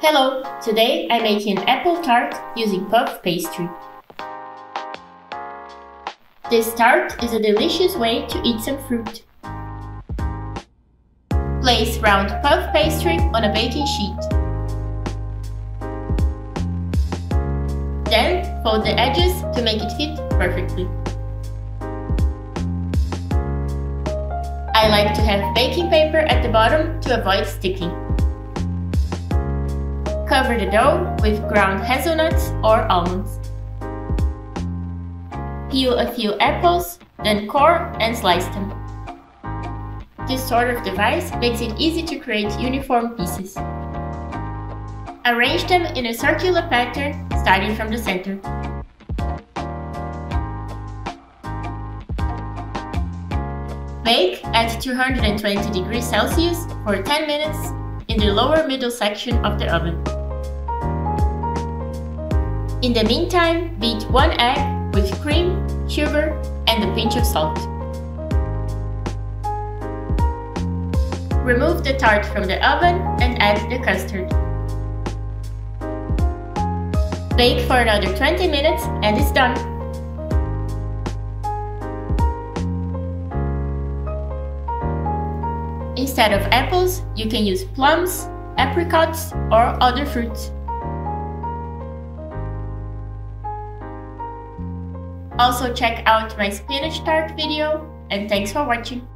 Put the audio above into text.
Hello! Today I'm making an apple tart using puff pastry. This tart is a delicious way to eat some fruit. Place round puff pastry on a baking sheet. Then fold the edges to make it fit perfectly. I like to have baking paper at the bottom to avoid sticking. Cover the dough with ground hazelnuts or almonds. Peel a few apples, then core and slice them. This sort of device makes it easy to create uniform pieces. Arrange them in a circular pattern, starting from the center. Bake at 220 degrees Celsius for 10 minutes in the lower middle section of the oven. In the meantime, beat 1 egg with cream, sugar, and a pinch of salt. Remove the tart from the oven and add the custard. Bake for another 20 minutes and it's done. Instead of apples, you can use plums, apricots, or other fruits. Also check out my spinach tart video, and thanks for watching!